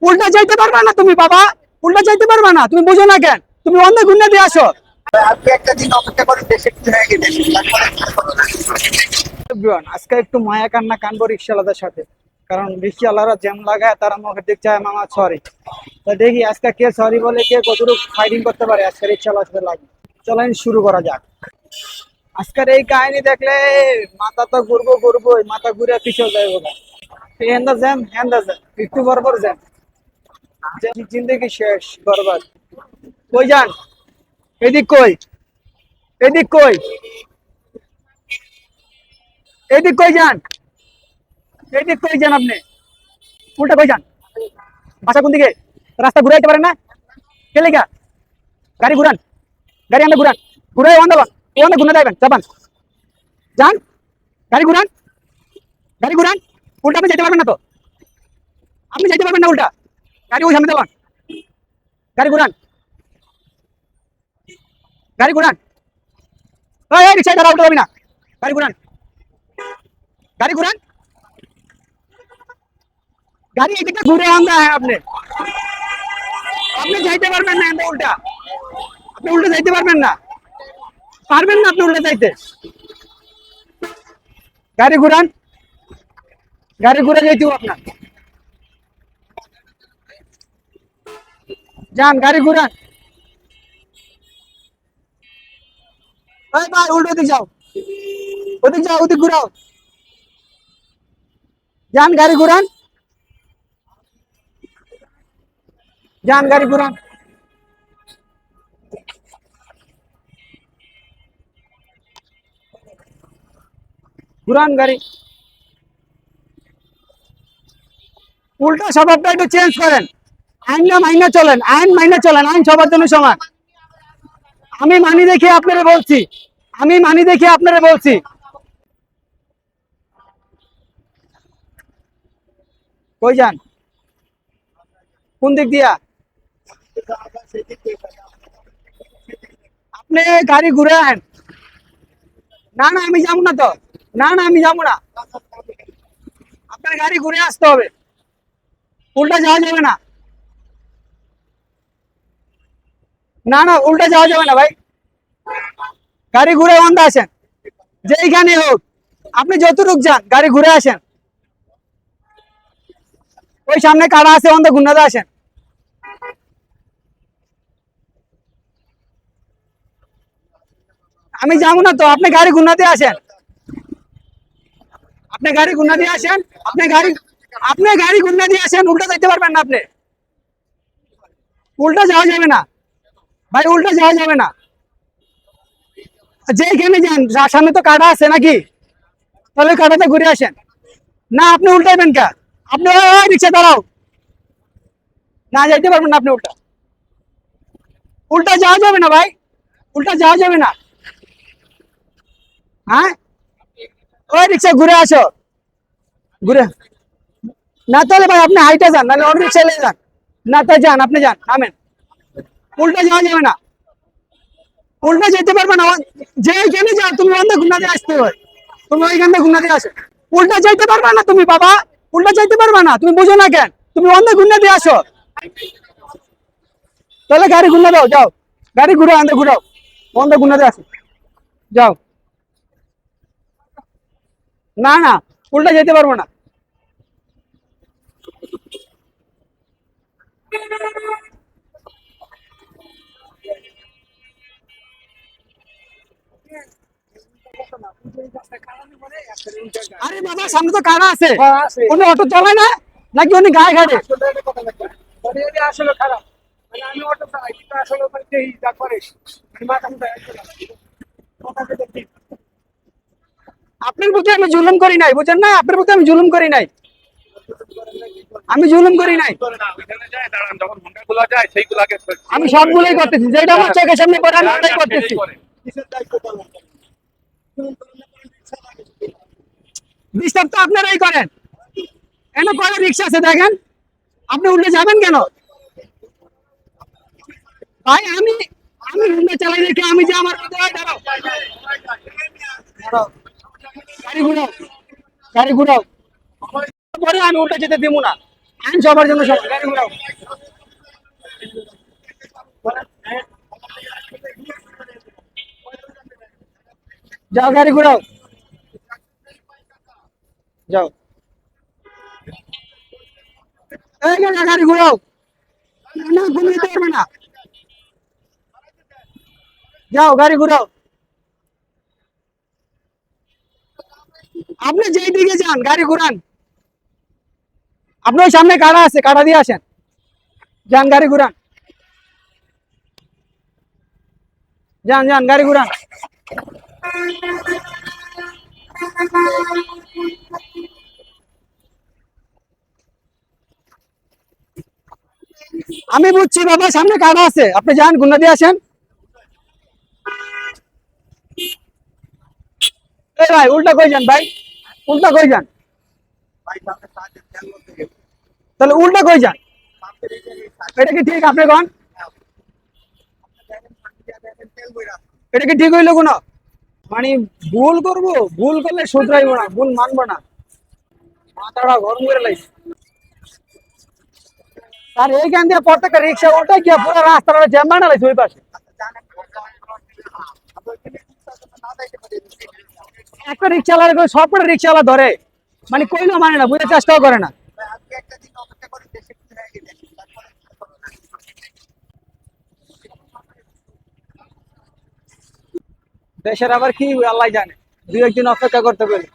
উল্টা যাইতে পারবে না তুমি বাবা, উল্টা যাইতে পারবে না, তুমি বুঝো না কেন? তুমি অন্ধ গুন্না দিয়ে আসো। আপনি একটা দিন অপেক্ষা করেন, দেশে কিছু হয়ে গেছে এভরিওয়ান, আজকে একটু মায়া কান্না কানবো রিক্সাওয়ালাদের সাথে, কারণ রিক্সাওয়ালারা জ্যাম লাগায়, তারা মুখের দিক চায় মামা সরি। তো দেখি আজকে কে সরি বলে, কে কতটুকু ফাইটিং করতে পারে আজকে রিক্সাওয়ালার সাথে লাগে। চলেন শুরু করা যাক। আজকের এই কাহিনী দেখলে মাথা তো ঘুরবো ঘুরবো, মাথা ঘুরে পিছিয়ে যাইব। হেন্দা জ্যাম, হেন্দা জ্যাম, একটু বরবর জ্যাম, জিন্দগি শেষ বরবাদ। কই যান? এদিক কই? এদিক কই? এদিক কই যান? এদিক কই যান আপনি? উল্টা কই যান? বাসা কোন দিকে? রাস্তা ঘুরাইতে পারেন না? কে লেগা? গাড়ি ঘুরান, গাড়ি আমরা ঘুরান, ঘুরাই ওয়ান্দাবান, ওয়ান্দা ঘুরে যাবেন চাপান যান, গাড়ি ঘুরান, গাড়ি ঘুরান। উল্টা আপনি যেতে পারবেন না তো, আপনি যেতে পারবেন না উল্টা, গাড়ি ওই সামনে দেওয়ান, গাড়ি ঘুরান, গাড়ি ঘুরান। এই রিক্সায় দাঁড়া, উল্টা যাবি না, গাড়ি ঘুরান, গাড়ি ঘুরান, গাড়ি এদিকে ঘুরে আনতে হয় আপনি, আপনি যাইতে পারবেন না এত উল্টা, আপনি উল্টা যাইতে পারবেন না, পারবেন না আপনি উল্টা যাইতে। গাড়ি ঘুরান, গাড়ি ঘুরে যাইতে আপনার, যান গাড়ি ঘুরান। ভাই ভাই উল্টো দিক যাও, ওদিক যাও, ওদিক ঘুরাও, যান গাড়ি ঘুরান, যান গাড়ি ঘুরান। ঘুরান গাড়ি। উল্টা স্বভাবটা একটু চেঞ্জ করেন, আইন না মাইনা চলেন, আইন মাইনা চলেন, আইন সবার জন্য সমান। আমি মানি দেখে আপনারা বলছি, আমি মানি দেখে আপনারা বলছি। কই যান? কোন দিক দিয়া? আপনি গাড়ি ঘুরে আন। না না আমি যাবো না তো, না না আমি যাবো না, আপনার গাড়ি ঘুরে আসতে হবে, উল্টা যাওয়া যাবে না। না না উল্টা যাওয়া যাবে না ভাই, গাড়ি ঘুরে অন্ধ আসেন, যেইখানে হোক, আপনি যতটুক যান গাড়ি ঘুরে আসেন, ওই সামনে কারা আছে অন্ধ গুন্নাতে আসেন। আমি যাবো না তো, আপনি গাড়ি গুন্নাতে আসেন, আপনি গাড়ি গুন্না দিয়ে আসেন, আপনি গাড়ি গুন্না দিয়ে আসেন, উল্টা যাইতে পারবেন না আপনি, উল্টা যাওয়া যাবে না ভাই, উল্টা যাওয়া যাবে না। যেখানে যান সামনে তো কাটা আছে নাকি, তাহলে কাটাতে ঘুরে আসেন। না আপনি উল্টাইবেন কা? আপনি ওই রিক্সা দাঁড়াও, না যাইতে পারবেন না আপনি উল্টা, উল্টা যাওয়া যাবে না ভাই, উল্টা যাওয়া যাবে না। হ্যাঁ ওই রিক্সা ঘুরে আসো, ঘুরে। না তাহলে ভাই আপনি হাইটে যান, নাহলে অন্য রিক্সা নিয়ে যান, না তাই যান, আপনি যান নামেন, উল্টা যাওয়া যাবে না, উল্টা যেতে পারবে না। যেখানে যাও তুমি অন্ধ ঘুমনা দিয়ে আসতে হয়, তুমি ওইখান থেকে ঘুমনা দিয়ে আসো, উল্টা যাইতে পারবে না তুমি বাবা, উল্টা যাইতে পারবে না, তুমি বুঝো না কেন? তুমি অন্ধ ঘুমনা দিয়ে আসো, তাহলে গাড়ি ঘুরনা দাও, যাও গাড়ি ঘুরো, আন্দে ঘুরাও, অন্ধ ঘুমনা দিয়ে আসো, যাও। না না উল্টা যেতে পারবো না। আরে বাবা সামনে তো কারা আছে, উনি অটো চালায় না নাকি উনি গায়ে ঘাটে? আসলে খারাপ, মানে আমি অটো চালাই কিন্তু আসলে ওখানে যেই যা করে মাথা মুথা আপনার প্রতি আমি জুলুম করি নাই, বুঝছেন না? আপনার প্রতি আমি জুলুম করি নাই, আমি জুলুম করি নাই, আমি সবগুলোই করতেছি, যেটা আমার চোখের সামনে পড়ে আমি ওটাই করতেছি। ডিস্টার্ব তো আপনারাই করেন, কেন করে? রিক্সা আছে দেখেন, আপনি উল্টে যাবেন কেন ভাই? আমি আমি উল্টে চালাই দেখে আমি যে আমার মধ্যে হয়, দাঁড়াও দাঁড়াও, গাড়ি ঘুরাও, গাড়ি ঘুরাও, পরে আমি উল্টে যেতে দিব না, আইন সবার জন্য সমান, গাড়ি ঘোরাও। যাও গাড়ি ঘোরাও, যাও। এই না, গাড়ি ঘোরাও। না, ঘুমিয়ে যেতে পারবে না। যাও গাড়ি ঘোরাও। আপনি যেই দিকে যান গাড়ি ঘুরান। আপনি ওই সামনে কাটা আছে, কাটা দিয়ে আসেন। যান গাড়ি ঘুরান, যান যান গাড়ি ঘুরান। আমি বুঝছি বাবা, সামনে কাটা আছে, আপনি যান গুন্ডা দিয়ে আসেন। এই ভাই উল্টা কই যান ভাই, উল্টা কই যান, তাহলে উল্টা কই যান? এটা কি ঠিক আপনি কোন? এটা কি ঠিক হইলো কোনো? মানে ভুল করব, ভুল করলে শুধরাইবো না, ভুল মানবো না। মাথাটা গরম করে লাগছে। আর এইখান দিয়ে প্রত্যেকটা রিক্সা উল্টা গিয়ে পুরো রাস্তাটা জ্যাম বানালাইছে ওই পাশে। একটা রিক্সাওয়ালা করে সবকটা রিক্সাওয়ালা ধরে, মানে কইলেও মানে না, বুঝার চেষ্টাও করে না। দেশের আবার কি আল্লাহ জানে, দুই একদিন অপেক্ষা করতে পারে।